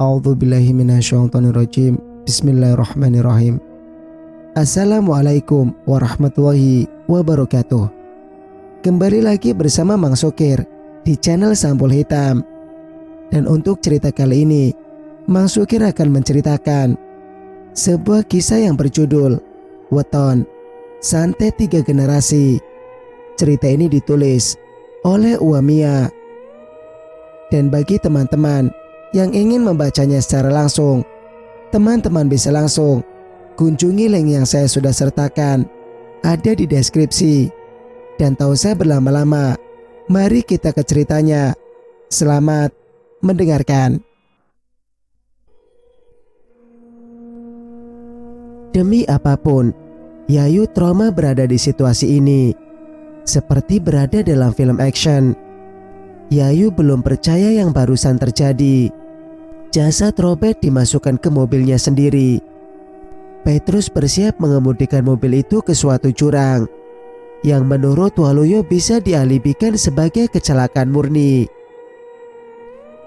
A'udzubillahi minasyaitonirrajim. Bismillahirrahmanirrahim. Assalamualaikum warahmatullahi wabarakatuh. Kembali lagi bersama Mang Sokir di channel Sampul Hitam. Dan untuk cerita kali ini, Mang Sokir akan menceritakan sebuah kisah yang berjudul Weton Santet 3 Generasi. Cerita ini ditulis oleh Uwamia. Dan bagi teman-teman yang ingin membacanya secara langsung, teman-teman bisa langsung kunjungi link yang saya sudah sertakan, ada di deskripsi. Dan tak usah berlama-lama, mari kita ke ceritanya. Selamat mendengarkan. Demi apapun, Yayu trauma berada di situasi ini, seperti berada dalam film action. Yayu belum percaya yang barusan terjadi. Jasad Robert dimasukkan ke mobilnya sendiri. Petrus bersiap mengemudikan mobil itu ke suatu jurang yang menurut Waluyo bisa dialibikan sebagai kecelakaan murni.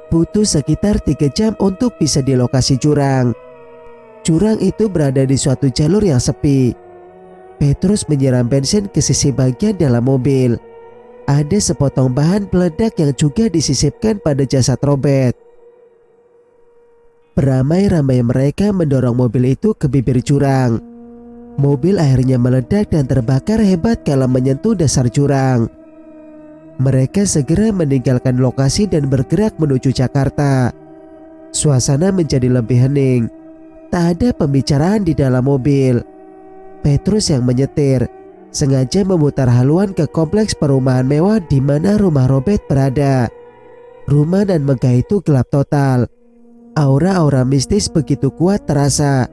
Butuh sekitar 3 jam untuk bisa di lokasi jurang. Jurang itu berada di suatu jalur yang sepi. Petrus menyiram bensin ke sisi bagian dalam mobil. Ada sepotong bahan peledak yang juga disisipkan pada jasad Robert. Beramai-ramai mereka mendorong mobil itu ke bibir jurang. Mobil akhirnya meledak dan terbakar hebat kala menyentuh dasar jurang. Mereka segera meninggalkan lokasi dan bergerak menuju Jakarta. Suasana menjadi lebih hening. Tak ada pembicaraan di dalam mobil. Petrus yang menyetir sengaja memutar haluan ke kompleks perumahan mewah di mana rumah Robert berada. Rumah dan megah itu gelap total. Aura-aura mistis begitu kuat terasa.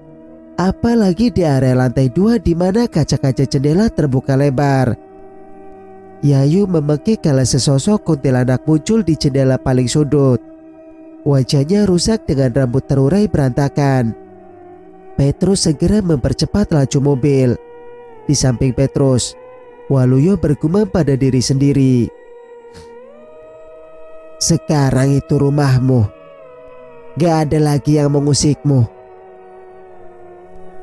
Apalagi di area lantai 2 di mana kaca-kaca jendela terbuka lebar. Yayu memekik kala sesosok kuntilanak muncul di jendela paling sudut. Wajahnya rusak dengan rambut terurai berantakan. Petrus segera mempercepat laju mobil. Di samping Petrus, Waluyo bergumam pada diri sendiri. Sekarang itu rumahmu. Gak ada lagi yang mengusikmu.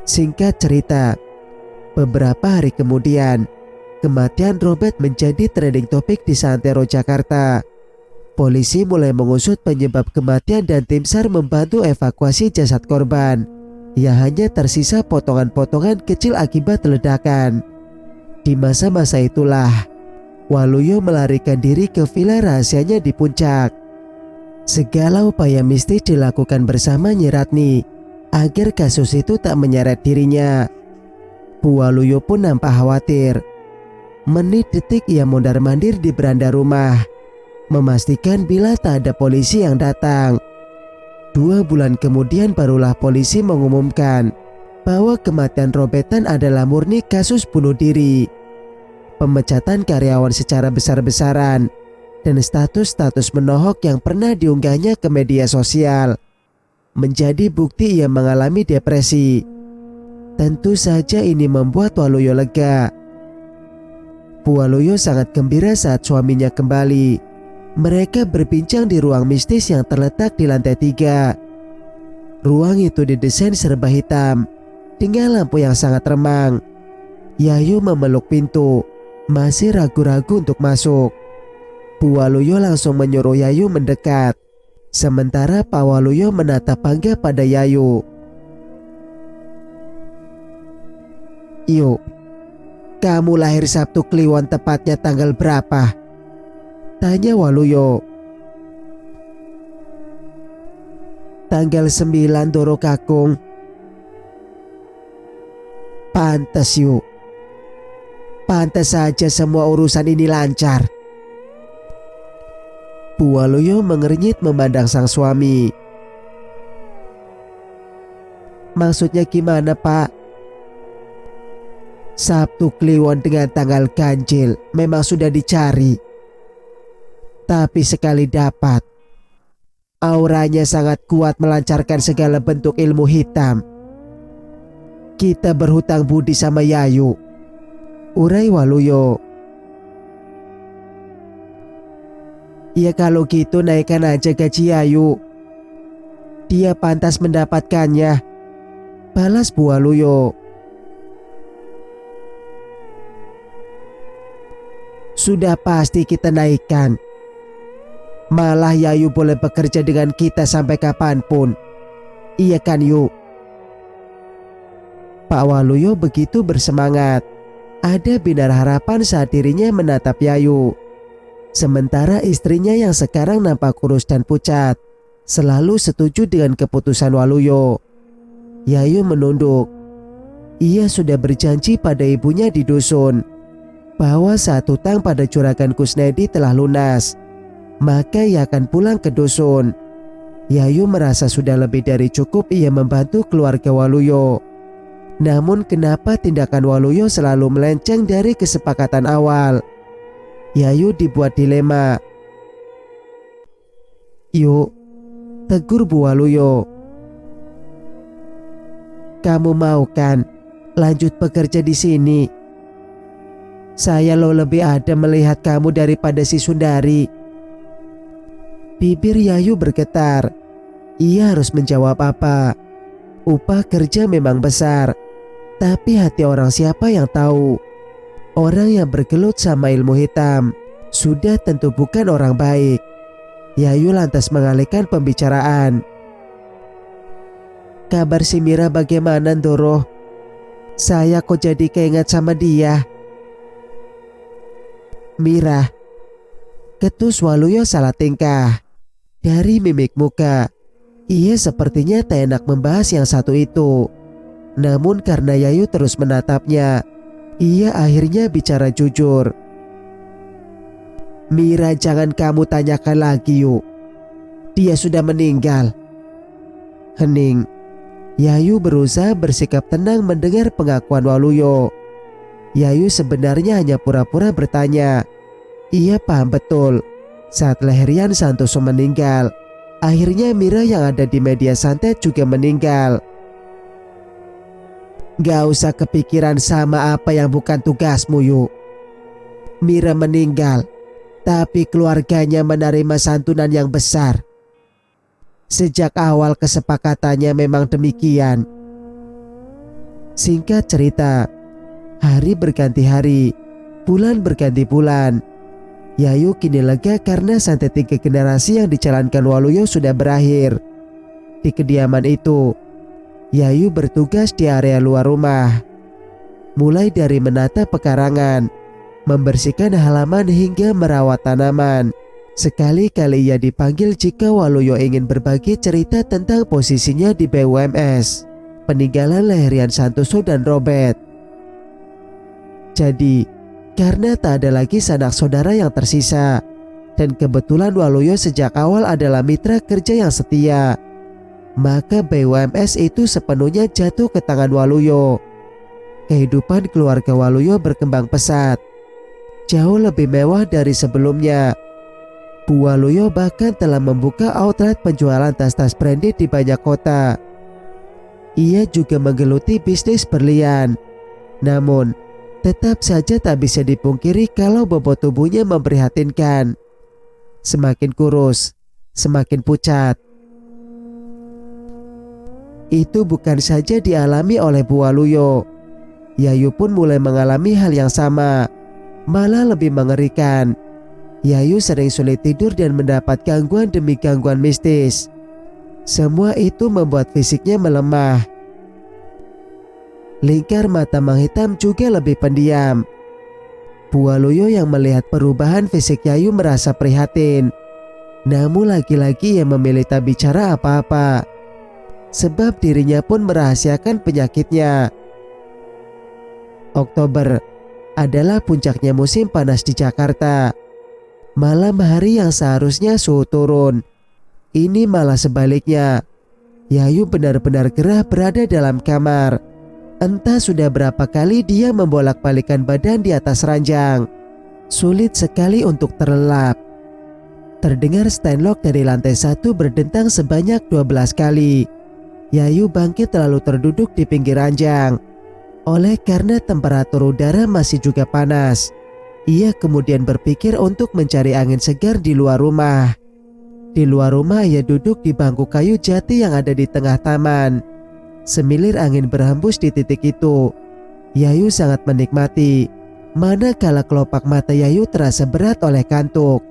Singkat cerita, beberapa hari kemudian, kematian Robert menjadi trending topik di Santero Jakarta. Polisi mulai mengusut penyebab kematian dan tim SAR membantu evakuasi jasad korban yang hanya tersisa potongan-potongan kecil akibat ledakan. Di masa-masa itulah, Waluyo melarikan diri ke villa rahasianya di puncak. Segala upaya mistis dilakukan bersama Nyi Ratni agar kasus itu tak menyeret dirinya. Bu Waluyo pun nampak khawatir. Menit detik ia mondar-mandir di beranda rumah, memastikan bila tak ada polisi yang datang. 2 bulan kemudian barulah polisi mengumumkan bahwa kematian Robertan adalah murni kasus bunuh diri. Pemecatan karyawan secara besar-besaran dan status-status menohok yang pernah diunggahnya ke media sosial menjadi bukti ia mengalami depresi. Tentu saja ini membuat Waluyo lega. Bu Waluyo sangat gembira saat suaminya kembali. Mereka berbincang di ruang mistis yang terletak di lantai 3. Ruang itu didesain serba hitam dengan lampu yang sangat remang. Yayu memeluk pintu, masih ragu-ragu untuk masuk. Bu Waluyo langsung menyuruh Yayu mendekat. Sementara Pak Waluyo menatap bangga pada Yayu. Yuk, kamu lahir Sabtu Kliwon tepatnya tanggal berapa? Tanya Waluyo. Tanggal 9 Doro Kakung. Pantes yuk. Pantes saja semua urusan ini lancar. Bu Waluyo mengernyit memandang sang suami. Maksudnya gimana, Pak? Sabtu Kliwon dengan tanggal ganjil memang sudah dicari. Tapi sekali dapat, auranya sangat kuat melancarkan segala bentuk ilmu hitam. Kita berhutang budi sama Yayu, urai Waluyo. Ya kalau gitu naikkan aja gaji Yayu. Dia pantas mendapatkannya, balas Bu Waluyo. Sudah pasti kita naikkan. Malah Yayu boleh bekerja dengan kita sampai kapanpun. Iya kan Yu? Pak Waluyo begitu bersemangat. Ada binar harapan saat dirinya menatap Yayu. Sementara istrinya yang sekarang nampak kurus dan pucat selalu setuju dengan keputusan Waluyo. Yayu menunduk. Ia sudah berjanji pada ibunya di dusun bahwa saat hutang pada juragan Kusnedi telah lunas, maka ia akan pulang ke dusun. Yayu merasa sudah lebih dari cukup ia membantu keluarga Waluyo. Namun kenapa tindakan Waluyo selalu melenceng dari kesepakatan awal? Yayu dibuat dilema. Yuk, tegur Bu Waluyo. Kamu mau kan lanjut bekerja di sini? Saya lebih ada melihat kamu daripada si Sundari. Bibir Yayu bergetar. Ia harus menjawab apa? Upah kerja memang besar, tapi hati orang siapa yang tahu? Orang yang bergelut sama ilmu hitam sudah tentu bukan orang baik. Yayu lantas mengalihkan pembicaraan. Kabar si Mira bagaimana, Ndoro? Saya kok jadi keinget sama dia. Mira, ketus Waluyo salah tingkah. Dari mimik muka, ia sepertinya tak enak membahas yang satu itu. Namun karena Yayu terus menatapnya, ia akhirnya bicara jujur. Mira, jangan kamu tanyakan lagi yuk. Dia sudah meninggal. Hening. Yayu berusaha bersikap tenang mendengar pengakuan Waluyo. Yayu sebenarnya hanya pura-pura bertanya. Ia paham betul saat Leherian Santoso meninggal, akhirnya Mira yang ada di media santet juga meninggal. Gak usah kepikiran sama apa yang bukan tugasmu yuk. Mira meninggal, tapi keluarganya menerima santunan yang besar. Sejak awal kesepakatannya memang demikian. Singkat cerita, hari berganti hari, bulan berganti bulan. Yayu kini lega karena santet 3 generasi yang dijalankan Waluyo sudah berakhir. Di kediaman itu, Yayu bertugas di area luar rumah. Mulai dari menata pekarangan, membersihkan halaman hingga merawat tanaman. Sekali-kali ia dipanggil jika Waluyo ingin berbagi cerita tentang posisinya di BUMS, peninggalan Leherian Santoso dan Robert. Jadi, karena tak ada lagi sanak saudara yang tersisa, dan kebetulan Waluyo sejak awal adalah mitra kerja yang setia, maka BUMS itu sepenuhnya jatuh ke tangan Waluyo. Kehidupan keluarga Waluyo berkembang pesat, jauh lebih mewah dari sebelumnya. Bu Waluyo bahkan telah membuka outlet penjualan tas-tas branded di banyak kota. Ia juga menggeluti bisnis berlian. Namun, tetap saja tak bisa dipungkiri kalau bobot tubuhnya memprihatinkan. Semakin kurus, semakin pucat. Itu bukan saja dialami oleh Bu Waluyo. Yayu pun mulai mengalami hal yang sama, malah lebih mengerikan. Yayu sering sulit tidur dan mendapat gangguan demi gangguan mistis. Semua itu membuat fisiknya melemah. Lingkar mata menghitam juga lebih pendiam. Bu Waluyo yang melihat perubahan fisik Yayu merasa prihatin. Namun lagi-lagi ia memilih tak bicara apa-apa, sebab dirinya pun merahasiakan penyakitnya. Oktober adalah puncaknya musim panas di Jakarta. Malam hari yang seharusnya suhu turun, ini malah sebaliknya. Yayu benar-benar gerah berada dalam kamar. Entah sudah berapa kali dia membolak-balikan badan di atas ranjang. Sulit sekali untuk terlelap. Terdengar Stanlock dari lantai 1 berdentang sebanyak 12 kali. Yayu bangkit lalu terduduk di pinggir ranjang. Oleh karena temperatur udara masih juga panas, ia kemudian berpikir untuk mencari angin segar di luar rumah. Di luar rumah ia duduk di bangku kayu jati yang ada di tengah taman. Semilir angin berhembus di titik itu. Yayu sangat menikmati. Manakala kelopak mata Yayu terasa berat oleh kantuk.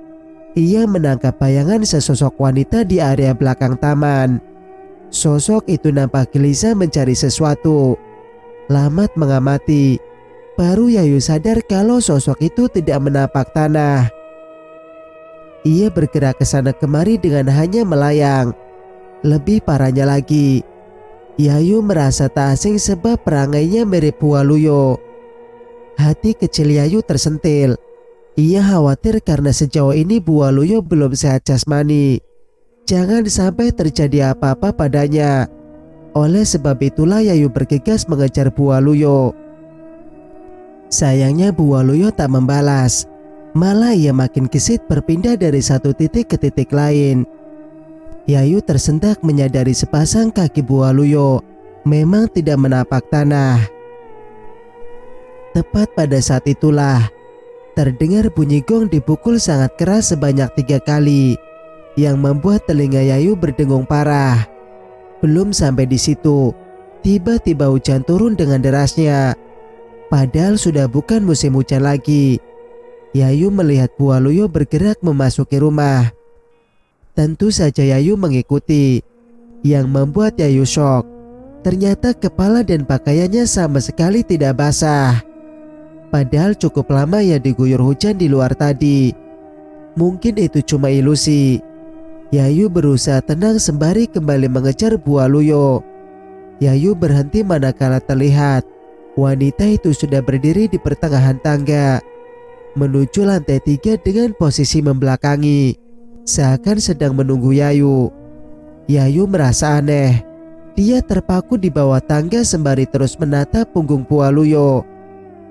Ia menangkap bayangan sesosok wanita di area belakang taman. Sosok itu nampak gelisah mencari sesuatu. Lamat mengamati. Baru Yayu sadar kalau sosok itu tidak menapak tanah. Ia bergerak ke sana kemari dengan hanya melayang. Lebih parahnya lagi, Yayu merasa tak asing sebab perangainya mirip Waluyo. Hati kecil Yayu tersentil. Ia khawatir karena sejauh ini Waluyo belum sehat jasmani. Jangan sampai terjadi apa-apa padanya. Oleh sebab itulah Yayu bergegas mengejar Waluyo. Sayangnya Waluyo tak membalas. Malah ia makin gesit berpindah dari satu titik ke titik lain. Yayu tersentak menyadari sepasang kaki Waluyo memang tidak menapak tanah. Tepat pada saat itulah terdengar bunyi gong dipukul sangat keras sebanyak 3 kali yang membuat telinga Yayu berdengung parah. Belum sampai di situ, tiba-tiba hujan turun dengan derasnya. Padahal sudah bukan musim hujan lagi. Yayu melihat Waluyo bergerak memasuki rumah. Tentu saja Yayu mengikuti. Yang membuat Yayu shock, ternyata kepala dan pakaiannya sama sekali tidak basah. Padahal cukup lama ia diguyur hujan di luar tadi. Mungkin itu cuma ilusi. Yayu berusaha tenang sembari kembali mengejar Waluyo. Yayu berhenti manakala terlihat wanita itu sudah berdiri di pertengahan tangga menuju lantai 3 dengan posisi membelakangi, seakan sedang menunggu Yayu. Yayu merasa aneh. Dia terpaku di bawah tangga sembari terus menatap punggung Waluyo.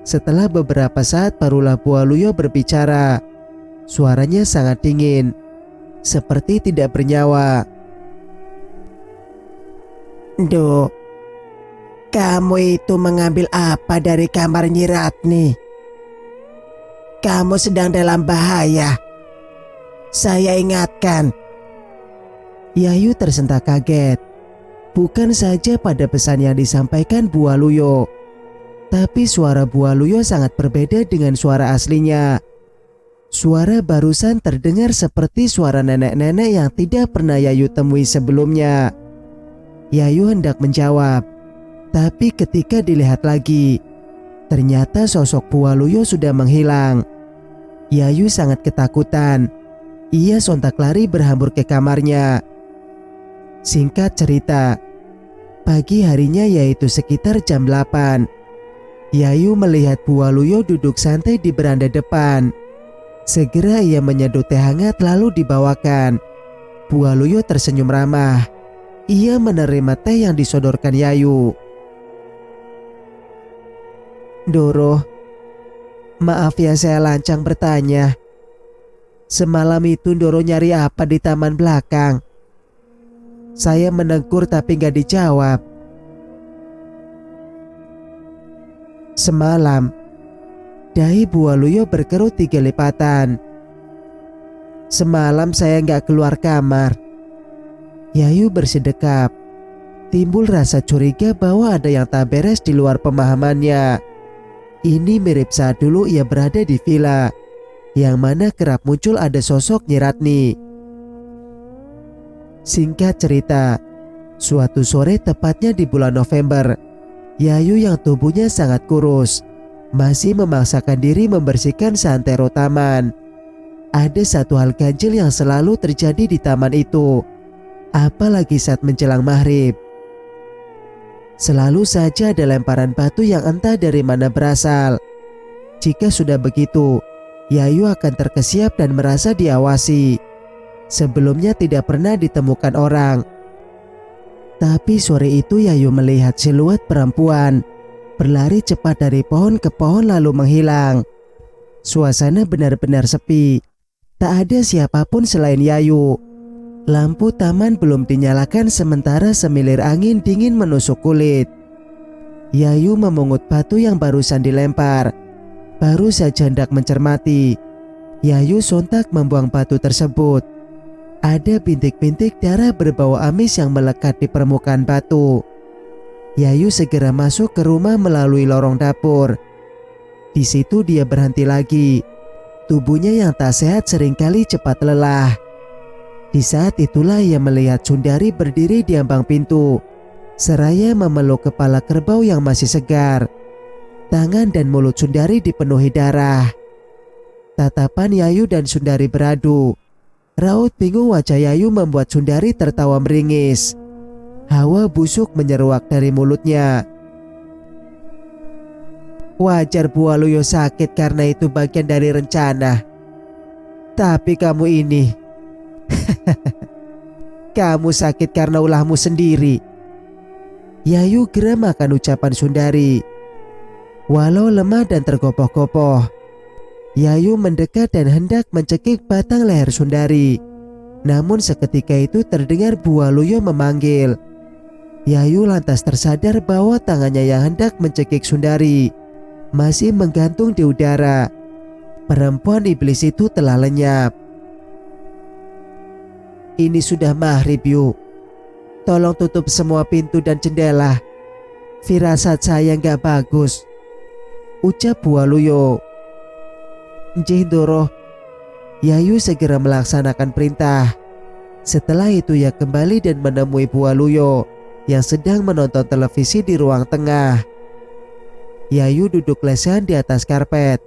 Setelah beberapa saat barulah Waluyo berbicara. Suaranya sangat dingin, seperti tidak bernyawa. "Duk, kamu itu mengambil apa dari kamar Nyi Ratni? Kamu sedang dalam bahaya. Saya ingatkan." Yayu tersentak kaget. Bukan saja pada pesan yang disampaikan Waluyo, tapi suara Waluyo sangat berbeda dengan suara aslinya. Suara barusan terdengar seperti suara nenek-nenek yang tidak pernah Yayu temui sebelumnya. Yayu hendak menjawab, tapi ketika dilihat lagi, ternyata sosok Waluyo sudah menghilang. Yayu sangat ketakutan. Ia sontak lari berhambur ke kamarnya. Singkat cerita, pagi harinya yaitu sekitar jam 8, Yayu melihat Waluyo duduk santai di beranda depan. Segera ia menyeduh teh hangat lalu dibawakan. Waluyo tersenyum ramah. Ia menerima teh yang disodorkan Yayu. "Doro, maaf ya saya lancang bertanya. Semalam itu Doro nyari apa di taman belakang? Saya menegur tapi gak dijawab." Semalam, dahi Waluyo berkerut 3 lipatan. "Semalam saya gak keluar kamar." Yayu bersedekap. Timbul rasa curiga bahwa ada yang tak beres di luar pemahamannya. Ini mirip saat dulu ia berada di villa, yang mana kerap muncul ada sosok Nyi Ratni. Singkat cerita, suatu sore tepatnya di bulan November, Yayu yang tubuhnya sangat kurus masih memaksakan diri membersihkan santero taman. Ada satu hal ganjil yang selalu terjadi di taman itu, apalagi saat menjelang maghrib. Selalu saja ada lemparan batu yang entah dari mana berasal. Jika sudah begitu, Yayu akan terkesiap dan merasa diawasi. Sebelumnya tidak pernah ditemukan orang. Tapi sore itu Yayu melihat siluet perempuan berlari cepat dari pohon ke pohon lalu menghilang. Suasana benar-benar sepi. Tak ada siapapun selain Yayu. Lampu taman belum dinyalakan sementara semilir angin dingin menusuk kulit. Yayu memungut batu yang barusan dilempar. Baru saja hendak mencermati, Yayu sontak membuang batu tersebut. Ada bintik-bintik darah berbau amis yang melekat di permukaan batu. Yayu segera masuk ke rumah melalui lorong dapur. Di situ dia berhenti lagi. Tubuhnya yang tak sehat seringkali cepat lelah. Di saat itulah ia melihat Sundari berdiri di ambang pintu, seraya memeluk kepala kerbau yang masih segar. Tangan dan mulut Sundari dipenuhi darah. Tatapan Yayu dan Sundari beradu. Raut bingung wajah Yayu membuat Sundari tertawa meringis. Hawa busuk menyeruak dari mulutnya. Wajar Bu Waluyo sakit karena itu bagian dari rencana. Tapi kamu ini kamu sakit karena ulahmu sendiri. Yayu geram akan ucapan Sundari. Walau lemah dan tergopoh-gopoh, Yayu mendekat dan hendak mencekik batang leher Sundari. Namun seketika itu terdengar Bu Waluyo memanggil. Yayu lantas tersadar bahwa tangannya yang hendak mencekik Sundari masih menggantung di udara. Perempuan iblis itu telah lenyap. Ini sudah maghrib, Yu. Tolong tutup semua pintu dan jendela. Firasat saya nggak bagus, ucap Bu Waluyo. Nggih Ndoro. Yayu segera melaksanakan perintah. Setelah itu ia kembali dan menemui Bu Waluyo yang sedang menonton televisi di ruang tengah. Yayu duduk lesehan di atas karpet.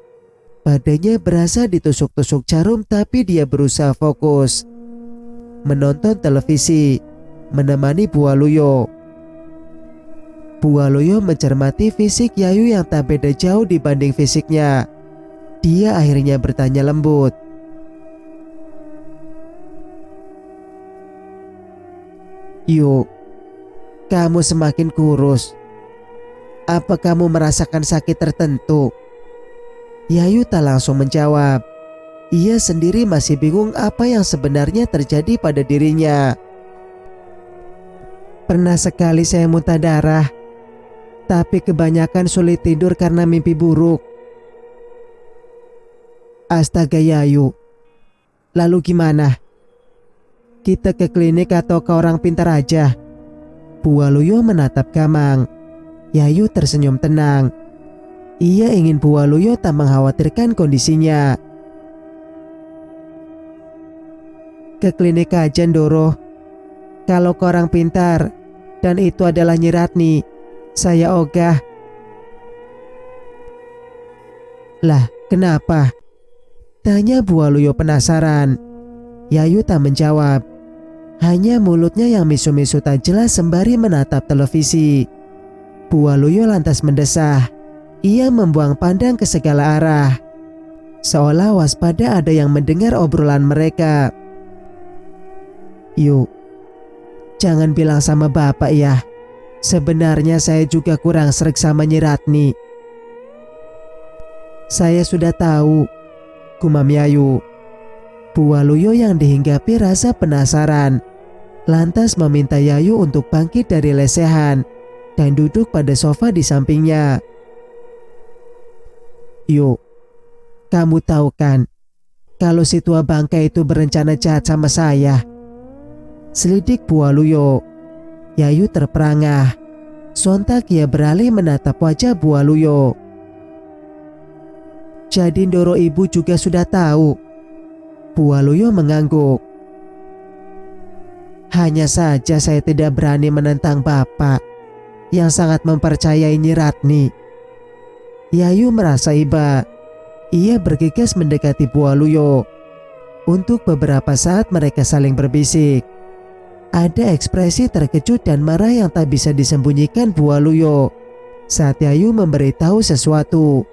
Badannya berasa ditusuk-tusuk jarum, tapi dia berusaha fokus menonton televisi, menemani Bu Waluyo. Bu Waluyo mencermati fisik Yayu yang tak beda jauh dibanding fisiknya. Dia akhirnya bertanya lembut. Yu, kamu semakin kurus. Apa kamu merasakan sakit tertentu? Yayu tak langsung menjawab. Ia sendiri masih bingung apa yang sebenarnya terjadi pada dirinya. Pernah sekali saya muntah darah, tapi kebanyakan sulit tidur karena mimpi buruk. Astaga Yayu, lalu gimana? Kita ke klinik atau ke orang pintar aja? Bu Waluyo menatap Gamang. Yayu tersenyum tenang. Ia ingin Bu Waluyo tak mengkhawatirkan kondisinya. Ke klinik aja Ndoro. Kalau ke orang pintar dan itu adalah Nyi Ratni, saya ogah. Lah, kenapa? Tanya Bu Waluyo penasaran. Yayu tak menjawab. Hanya mulutnya yang misu-misu tak jelas sembari menatap televisi. Bu Waluyo lantas mendesah. Ia membuang pandang ke segala arah, seolah waspada ada yang mendengar obrolan mereka. Yuk, jangan bilang sama bapak ya. Sebenarnya saya juga kurang sreg sama Nyi Ratni. Saya sudah tahu, gumam Yayu. Bu Waluyo yang dihinggapi rasa penasaran, lantas meminta Yayu untuk bangkit dari lesehan dan duduk pada sofa di sampingnya. Yuk, kamu tahu kan kalau si tua bangka itu berencana jahat sama saya? Selidik Bu Waluyo. Yayu terperangah. Sontak ia beralih menatap wajah Bu Waluyo. Jadi Ndoro ibu juga sudah tahu? Bu Waluyo mengangguk. Hanya saja saya tidak berani menentang bapak yang sangat mempercayai Nyi Ratni. Yayu merasa iba. Ia bergegas mendekati Bu Waluyo. Untuk beberapa saat mereka saling berbisik. Ada ekspresi terkejut dan marah yang tak bisa disembunyikan Bu Waluyo saat Yayu memberitahu sesuatu.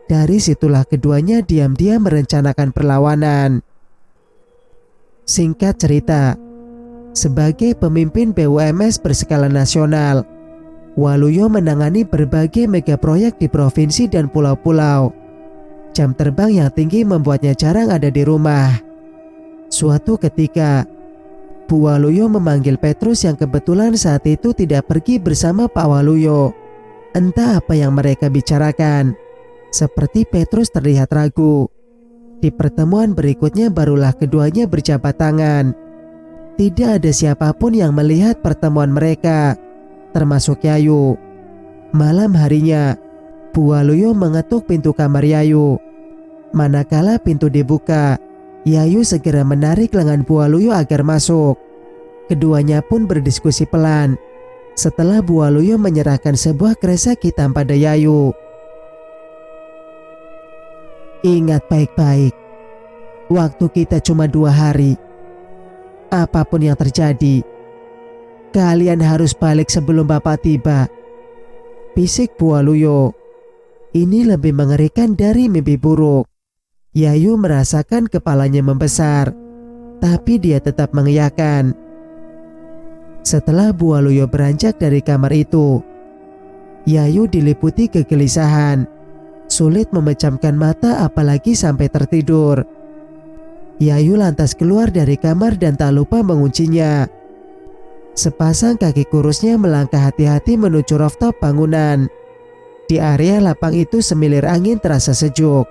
Dari situlah keduanya diam-diam merencanakan perlawanan. Singkat cerita, sebagai pemimpin BUMS berskala nasional, Waluyo menangani berbagai mega proyek di provinsi dan pulau-pulau. Jam terbang yang tinggi membuatnya jarang ada di rumah. Suatu ketika, Bu Waluyo memanggil Petrus yang kebetulan saat itu tidak pergi bersama Pak Waluyo. Entah apa yang mereka bicarakan. Seperti Petrus terlihat ragu. Di pertemuan berikutnya barulah keduanya berjabat tangan. Tidak ada siapapun yang melihat pertemuan mereka, termasuk Yayu. Malam harinya, Bu Waluyo mengetuk pintu kamar Yayu. Manakala pintu dibuka, Yayu segera menarik lengan Bu Waluyo agar masuk. Keduanya pun berdiskusi pelan. Setelah Bu Waluyo menyerahkan sebuah kresek hitam pada Yayu. Ingat baik-baik, waktu kita cuma 2 hari. Apapun yang terjadi, kalian harus balik sebelum Bapak tiba. Bisik Bu Waluyo. Ini lebih mengerikan dari mimpi buruk. Yayu merasakan kepalanya membesar, tapi dia tetap mengiyakan. Setelah Bu Waluyo beranjak dari kamar itu, Yayu diliputi kegelisahan. Sulit memejamkan mata apalagi sampai tertidur. Yayu lantas keluar dari kamar dan tak lupa menguncinya. Sepasang kaki kurusnya melangkah hati-hati menuju rooftop bangunan. Di area lapang itu semilir angin terasa sejuk.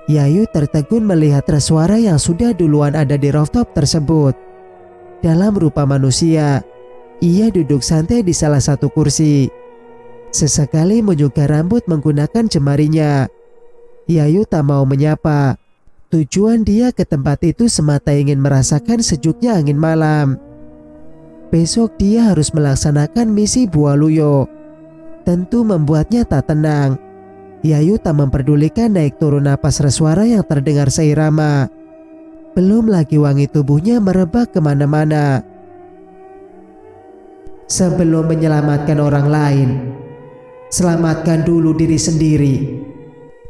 Yayu tertegun melihat Reswara yang sudah duluan ada di rooftop tersebut. Dalam rupa manusia, ia duduk santai di salah satu kursi. Sesekali menyugar rambut menggunakan jemarinya. Yayu tak mau menyapa. Tujuan dia ke tempat itu semata ingin merasakan sejuknya angin malam. Besok dia harus melaksanakan misi Bu Waluyo. Tentu membuatnya tak tenang. Yayu tak memperdulikan naik turun napas Reswara yang terdengar seirama. Belum lagi wangi tubuhnya merebak kemana-mana. Sebelum menyelamatkan orang lain, selamatkan dulu diri sendiri,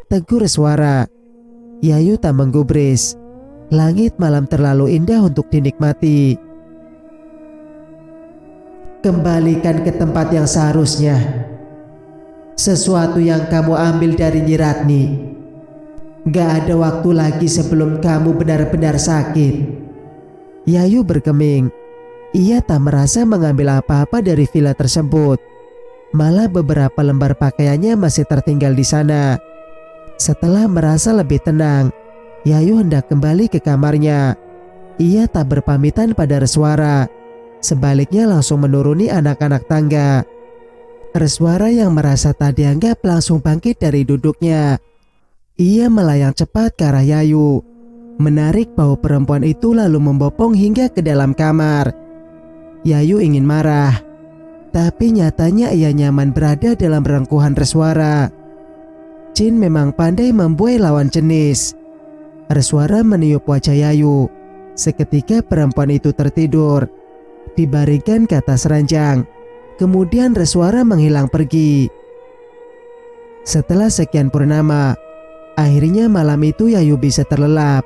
tegur Reswara. Yayu tak menggubris. Langit malam terlalu indah untuk dinikmati. Kembalikan ke tempat yang seharusnya. Sesuatu yang kamu ambil dari Nyi Ratni. Gak ada waktu lagi sebelum kamu benar-benar sakit. Yayu bergeming. Ia tak merasa mengambil apa-apa dari villa tersebut. Malah beberapa lembar pakaiannya masih tertinggal di sana. Setelah merasa lebih tenang, Yayu hendak kembali ke kamarnya. Ia tak berpamitan pada Reswara. Sebaliknya langsung menuruni anak-anak tangga. Reswara yang merasa tak dianggap langsung bangkit dari duduknya. Ia melayang cepat ke arah Yayu, menarik bahu perempuan itu lalu membopong hingga ke dalam kamar. Yayu ingin marah, tapi nyatanya ia nyaman berada dalam rengkuhan Reswara. Jin memang pandai membuai lawan jenis. Reswara meniup wajah Yayu. Seketika perempuan itu tertidur, dibaringkan ke atas ranjang. Kemudian Reswara menghilang pergi. Setelah sekian purnama, akhirnya malam itu Yayu bisa terlelap.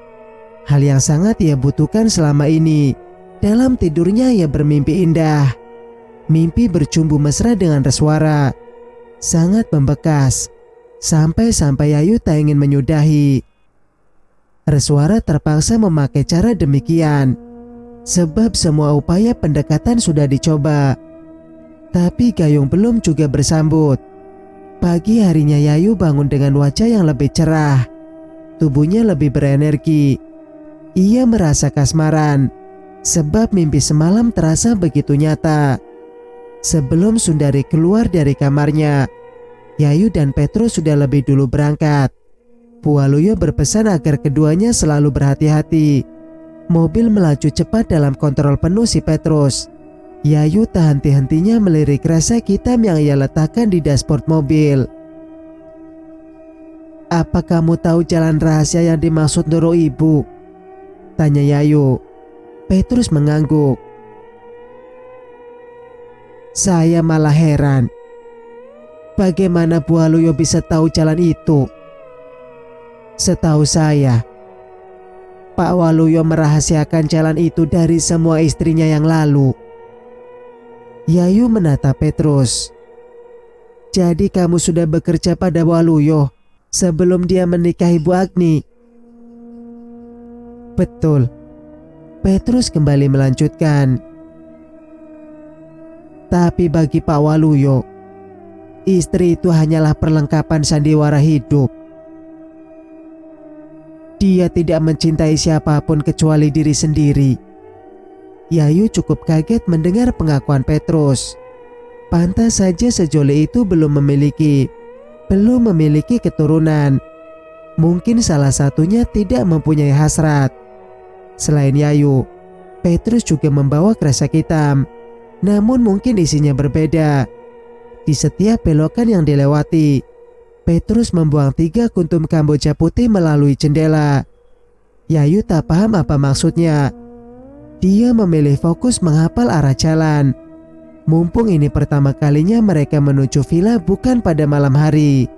Hal yang sangat ia butuhkan selama ini. Dalam tidurnya ia bermimpi indah. Mimpi bercumbu mesra dengan Reswara. Sangat membekas. Sampai-sampai Yayu tak ingin menyudahi. Reswara terpaksa memakai cara demikian. Sebab semua upaya pendekatan sudah dicoba. Tapi gayung belum juga bersambut. Pagi harinya Yayu bangun dengan wajah yang lebih cerah. Tubuhnya lebih berenergi. Ia merasa kasmaran. Sebab mimpi semalam terasa begitu nyata. Sebelum Sundari keluar dari kamarnya, Yayu dan Petrus sudah lebih dulu berangkat. Bu Waluyo berpesan agar keduanya selalu berhati-hati. Mobil melaju cepat dalam kontrol penuh si Petrus. Yayu tak henti-hentinya melirik kresek hitam yang ia letakkan di dashboard mobil. Apa kamu tahu jalan rahasia yang dimaksud Doro Ibu? Tanya Yayu. Petrus mengangguk. Saya malah heran. Bagaimana Bu Waluyo bisa tahu jalan itu? Setahu saya, Pak Waluyo merahasiakan jalan itu dari semua istrinya yang lalu. Yayu menatap Petrus. Jadi kamu sudah bekerja pada Waluyo sebelum dia menikahi Bu Agni? Betul. Petrus kembali melanjutkan. Tapi bagi Pak Waluyo, istri itu hanyalah perlengkapan sandiwara hidup. Dia tidak mencintai siapapun kecuali diri sendiri. Yayu cukup kaget mendengar pengakuan Petrus. Pantas saja sejoli itu belum memiliki keturunan. Mungkin salah satunya tidak mempunyai hasrat. Selain Yayu, Petrus juga membawa kresek hitam. Namun mungkin isinya berbeda. Di setiap belokan yang dilewati, Petrus membuang 3 kuntum Kamboja putih melalui jendela. Yayu tak paham apa maksudnya. Dia memilih fokus menghafal arah jalan. Mumpung ini pertama kalinya mereka menuju villa bukan pada malam hari.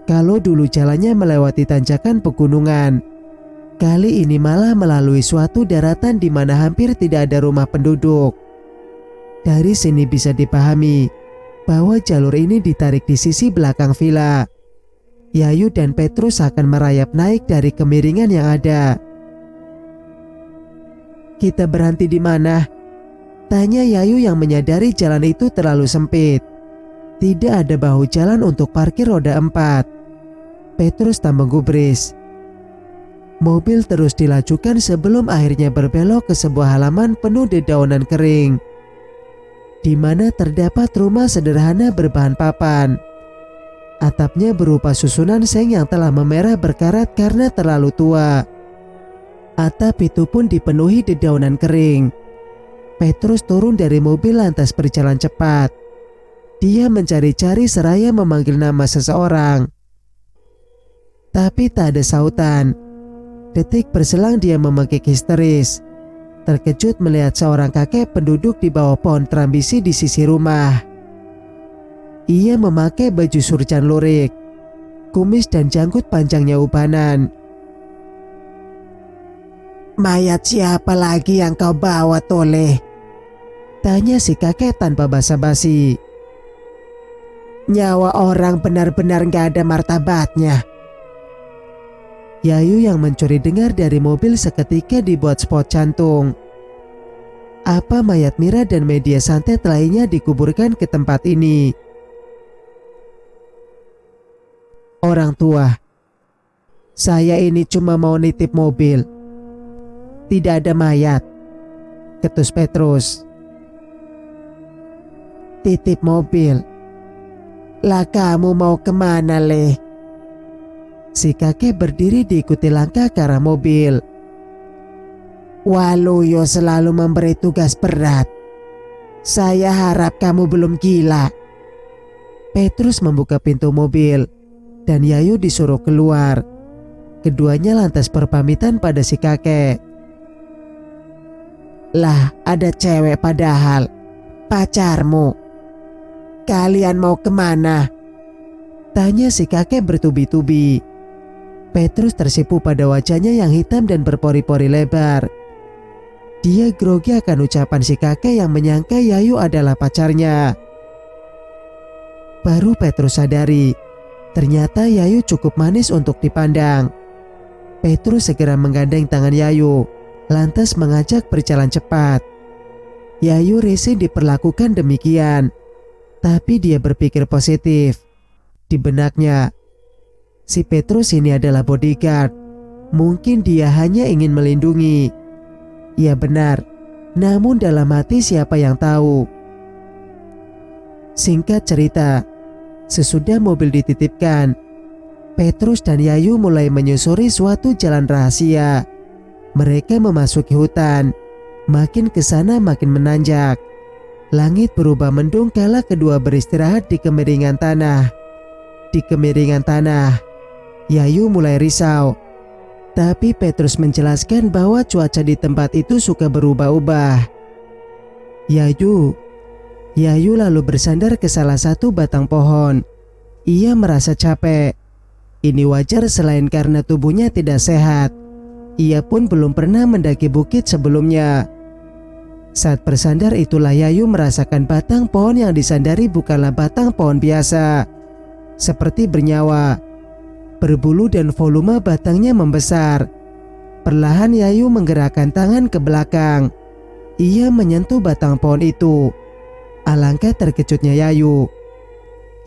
Kalau dulu jalannya melewati tanjakan pegunungan, kali ini malah melalui suatu daratan di mana hampir tidak ada rumah penduduk. Dari sini bisa dipahami bahwa jalur ini ditarik di sisi belakang villa. Yayu dan Petrus akan merayap naik dari kemiringan yang ada. "Kita berhenti di mana?" tanya Yayu yang menyadari jalan itu terlalu sempit. Tidak ada bahu jalan untuk parkir roda 4. Petrus tak menggubris. Mobil terus dilajukan sebelum akhirnya berbelok ke sebuah halaman penuh dedaunan kering, di mana terdapat rumah sederhana berbahan papan. Atapnya berupa susunan seng yang telah memerah berkarat karena terlalu tua. Atap itu pun dipenuhi dedaunan kering. Petrus turun dari mobil lantas berjalan cepat. Dia mencari-cari seraya memanggil nama seseorang. Tapi tak ada sautan. Detik berselang dia memekik histeris, terkejut melihat seorang kakek penduduk di bawah pohon trambisi di sisi rumah. Ia memakai baju surjan lurik, kumis dan janggut panjangnya ubanan. "Mayat siapa lagi yang kau bawa, Toleh?" tanya si kakek tanpa basa-basi. "Nyawa orang benar-benar gak ada martabatnya." Yayu yang mencuri dengar dari mobil seketika dibuat spot jantung. Apa mayat Mira dan media santet lainnya dikuburkan ke tempat ini? "Orang tua, saya ini cuma mau nitip mobil. Tidak ada mayat," ketus Petrus. "Titip mobil? Lah kamu mau kemana, Leh?" Si kakek berdiri diikuti langkah ke arah mobil. "Waluyo selalu memberi tugas berat. Saya harap kamu belum gila." Petrus membuka pintu mobil dan Yayu disuruh keluar. Keduanya lantas berpamitan pada si kakek. "Lah, ada cewek padahal. Pacarmu. Kalian mau kemana?" tanya si kakek bertubi-tubi. Petrus tersipu pada wajahnya yang hitam dan berpori-pori lebar. Dia grogi akan ucapan si kakek yang menyangka Yayu adalah pacarnya. Baru Petrus sadari, ternyata Yayu cukup manis untuk dipandang. Petrus segera menggandeng tangan Yayu, lantas mengajak berjalan cepat. Yayu risih diperlakukan demikian, tapi dia berpikir positif. Di benaknya, si Petrus ini adalah bodyguard. Mungkin dia hanya ingin melindungi. Ya benar, namun dalam hati siapa yang tahu. Singkat cerita, sesudah mobil dititipkan, Petrus dan Yayu mulai menyusuri suatu jalan rahasia. Mereka memasuki hutan. Makin ke sana makin menanjak. Langit berubah mendung kala kedua beristirahat di kemiringan tanah. Di kemiringan tanah, Yayu mulai risau. Tapi Petrus menjelaskan bahwa cuaca di tempat itu suka berubah-ubah. Yayu lalu bersandar ke salah satu batang pohon. Ia merasa capek. Ini wajar selain karena tubuhnya tidak sehat. Ia pun belum pernah mendaki bukit sebelumnya. Saat bersandar itulah Yayu merasakan batang pohon yang disandari bukanlah batang pohon biasa. Seperti bernyawa. Berbulu dan volume batangnya membesar. Perlahan Yayu menggerakkan tangan ke belakang. Ia menyentuh batang pohon itu. Alangkah terkejutnya Yayu.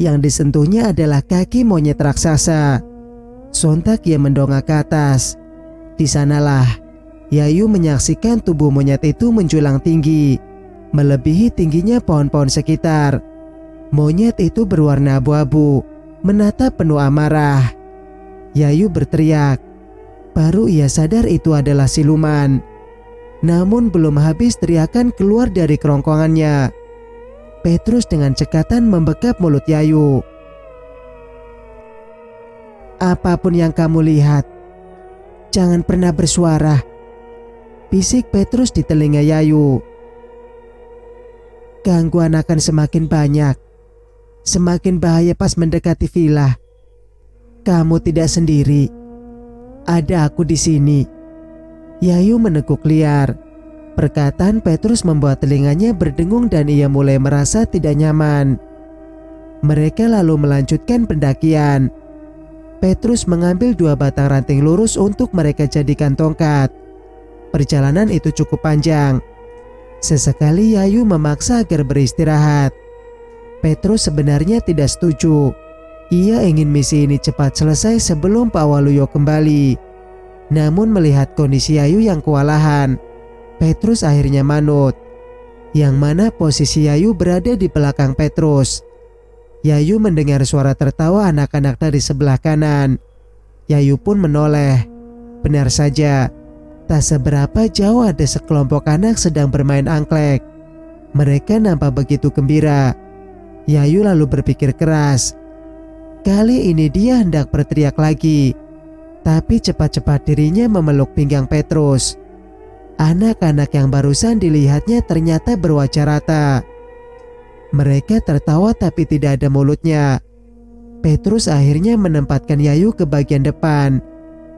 Yang disentuhnya adalah kaki monyet raksasa. Sontak ia mendongak ke atas. Di sanalah Yayu menyaksikan tubuh monyet itu menjulang tinggi, melebihi tingginya pohon-pohon sekitar. Monyet itu berwarna abu-abu, menatap penuh amarah. Yayu berteriak. Baru ia sadar itu adalah siluman. Namun belum habis teriakan keluar dari kerongkongannya, Petrus dengan cekatan membekap mulut Yayu. Apapun yang kamu lihat, jangan pernah bersuara, bisik Petrus di telinga Yayu. Gangguan akan semakin banyak, semakin bahaya pas mendekati villa. Kamu tidak sendiri, ada aku di sini. Yayu meneguk liar. Perkataan Petrus membuat telinganya berdengung dan ia mulai merasa tidak nyaman. Mereka lalu melanjutkan pendakian. Petrus mengambil 2 batang ranting lurus untuk mereka jadikan tongkat. Perjalanan itu cukup panjang. Sesekali Yayu memaksa agar beristirahat. Petrus sebenarnya tidak setuju. Ia ingin misi ini cepat selesai sebelum Pak Waluyo kembali. Namun melihat kondisi Yayu yang kewalahan, Petrus akhirnya manut. Yang mana posisi Yayu berada di belakang Petrus. Yayu mendengar suara tertawa anak-anak dari sebelah kanan. Yayu pun menoleh. Benar saja, tak seberapa jauh ada sekelompok anak sedang bermain angklek. Mereka nampak begitu gembira. Yayu lalu berpikir keras. Kali ini dia hendak berteriak lagi. Tapi cepat-cepat dirinya memeluk pinggang Petrus. Anak-anak yang barusan dilihatnya ternyata berwajah rata. Mereka tertawa tapi tidak ada mulutnya. Petrus akhirnya menempatkan Yayu ke bagian depan.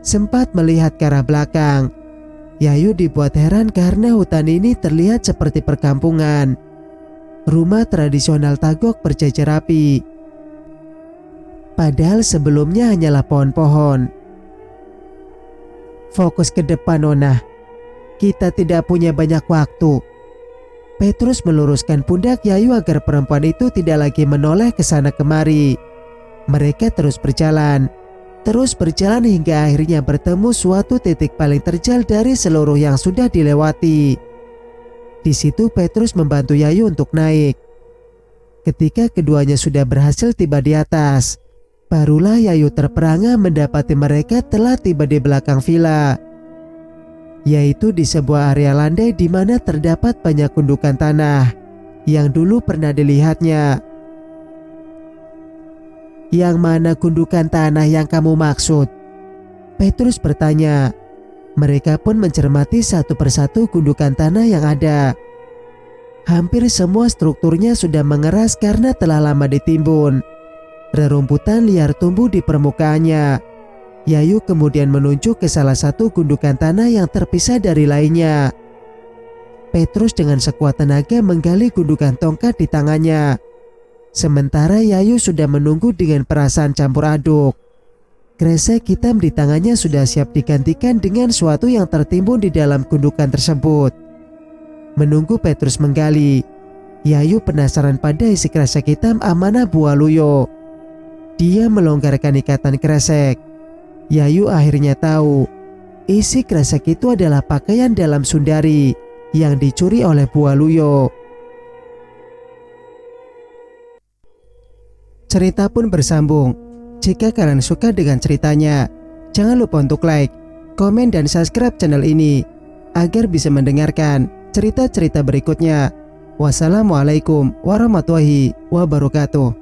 Sempat melihat ke arah belakang. Yayu dibuat heran karena hutan ini terlihat seperti perkampungan. Rumah tradisional Tagok berjajar rapi. Padahal sebelumnya hanyalah pohon-pohon. Fokus ke depan, Nona. Kita tidak punya banyak waktu. Petrus meluruskan pundak Yayu agar perempuan itu tidak lagi menoleh ke sana kemari. Mereka terus berjalan hingga akhirnya bertemu suatu titik paling terjal dari seluruh yang sudah dilewati. Di situ Petrus membantu Yayu untuk naik. Ketika keduanya sudah berhasil tiba di atas, barulah Yayu terperangah mendapati mereka telah tiba di belakang villa, yaitu di sebuah area landai di mana terdapat banyak gundukan tanah yang dulu pernah dilihatnya. Yang mana gundukan tanah yang kamu maksud? Petrus bertanya. Mereka pun mencermati satu persatu gundukan tanah yang ada. Hampir semua strukturnya sudah mengeras karena telah lama ditimbun. Rerumputan liar tumbuh di permukaannya. Yayu kemudian menunjuk ke salah satu gundukan tanah yang terpisah dari lainnya. Petrus dengan sekuat tenaga menggali gundukan tongkat di tangannya. Sementara Yayu sudah menunggu dengan perasaan campur aduk. Kresek hitam di tangannya sudah siap digantikan dengan suatu yang tertimbun di dalam gundukan tersebut. Menunggu Petrus menggali, Yayu penasaran pada isi kresek hitam amanah Bu Waluyo. Dia melonggarkan ikatan kresek. Yayu akhirnya tahu isi kresek itu adalah pakaian dalam Sundari yang dicuri oleh Bu Waluyo. Cerita pun bersambung. Jika kalian suka dengan ceritanya, jangan lupa untuk like, komen, dan subscribe channel ini agar bisa mendengarkan cerita-cerita berikutnya. Wassalamualaikum warahmatullahi wabarakatuh.